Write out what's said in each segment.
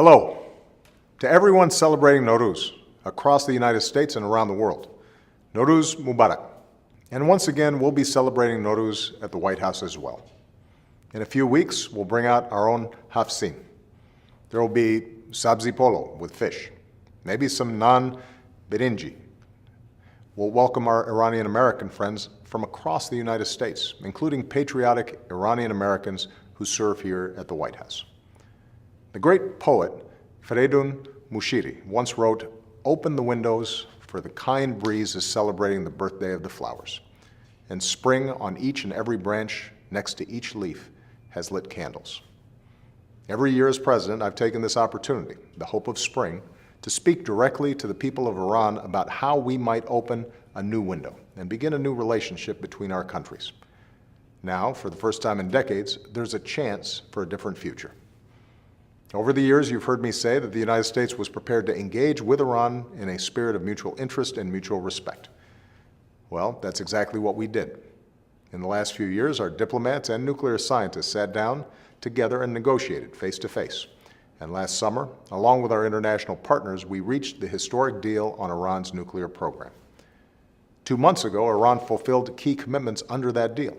Hello to everyone celebrating Nowruz across the United States and around the world. Nowruz Mubarak. And once again, we'll be celebrating Nowruz at the White House as well. In a few weeks, we'll bring out our own hafsin. There will be sabzi polo with fish, maybe some naan birinji. We'll welcome our Iranian American friends from across the United States, including patriotic Iranian Americans who serve here at the White House. The great poet Feridun Mushiri once wrote, "Open the windows, for the kind breeze is celebrating the birthday of the flowers, and spring on each and every branch next to each leaf has lit candles." Every year as president, I've taken this opportunity, the hope of spring, to speak directly to the people of Iran about how we might open a new window and begin a new relationship between our countries. Now, for the first time in decades, there's a chance for a different future. Over the years, you've heard me say that the United States was prepared to engage with Iran in a spirit of mutual interest and mutual respect. Well, that's exactly what we did. In the last few years, our diplomats and nuclear scientists sat down together and negotiated face to face. And last summer, along with our international partners, we reached the historic deal on Iran's nuclear program. 2 months ago, Iran fulfilled key commitments under that deal.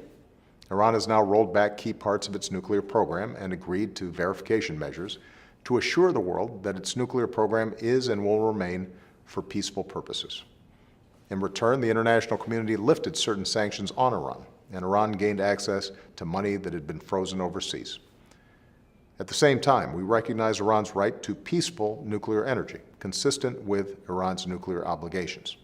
Iran has now rolled back key parts of its nuclear program and agreed to verification measures to assure the world that its nuclear program is and will remain for peaceful purposes. In return, the international community lifted certain sanctions on Iran, and Iran gained access to money that had been frozen overseas. At the same time, we recognize Iran's right to peaceful nuclear energy, consistent with Iran's nuclear obligations.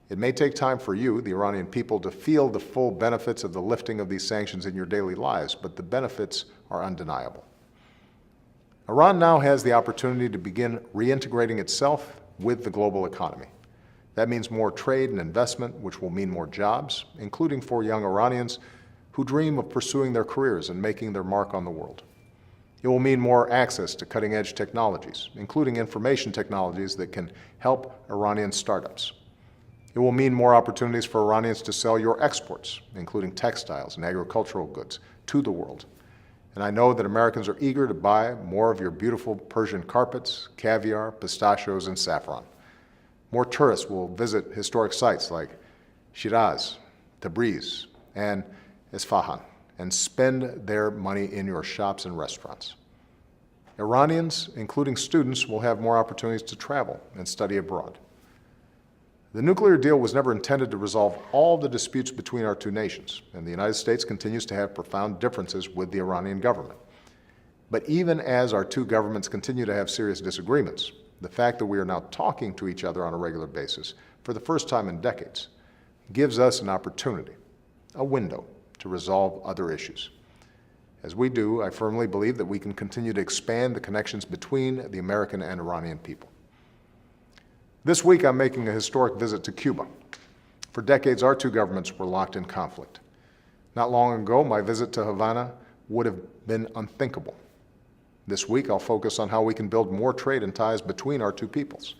It may take time for you, the Iranian people, to feel the full benefits of the lifting of these sanctions in your daily lives, but the benefits are undeniable. Iran now has the opportunity to begin reintegrating itself with the global economy. That means more trade and investment, which will mean more jobs, including for young Iranians who dream of pursuing their careers and making their mark on the world. It will mean more access to cutting-edge technologies, including information technologies that can help Iranian startups. It will mean more opportunities for Iranians to sell your exports, including textiles and agricultural goods, to the world. And I know that Americans are eager to buy more of your beautiful Persian carpets, caviar, pistachios, and saffron. More tourists will visit historic sites like Shiraz, Tabriz, and Isfahan, and spend their money in your shops and restaurants. Iranians, including students, will have more opportunities to travel and study abroad. The nuclear deal was never intended to resolve all the disputes between our two nations, and the United States continues to have profound differences with the Iranian government. But even as our two governments continue to have serious disagreements, the fact that we are now talking to each other on a regular basis for the first time in decades gives us an opportunity, a window, to resolve other issues. As we do, I firmly believe that we can continue to expand the connections between the American and Iranian people. This week, I'm making a historic visit to Cuba. For decades, our two governments were locked in conflict. Not long ago, my visit to Havana would have been unthinkable. This week, I'll focus on how we can build more trade and ties between our two peoples.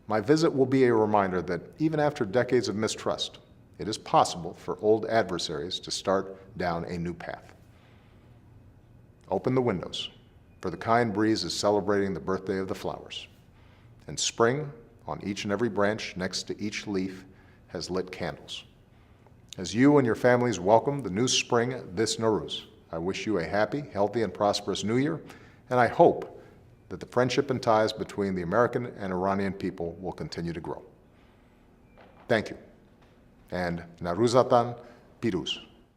My visit will be a reminder that even after decades of mistrust, it is possible for old adversaries to start down a new path. Open the windows, for the kind breeze is celebrating the birthday of the flowers, and spring, on each and every branch next to each leaf, has lit candles. As you and your families welcome the new spring this Nowruz, I wish you a happy, healthy, and prosperous New Year, and I hope that the friendship and ties between the American and Iranian people will continue to grow. Thank you, and Nowruzatan Piruz.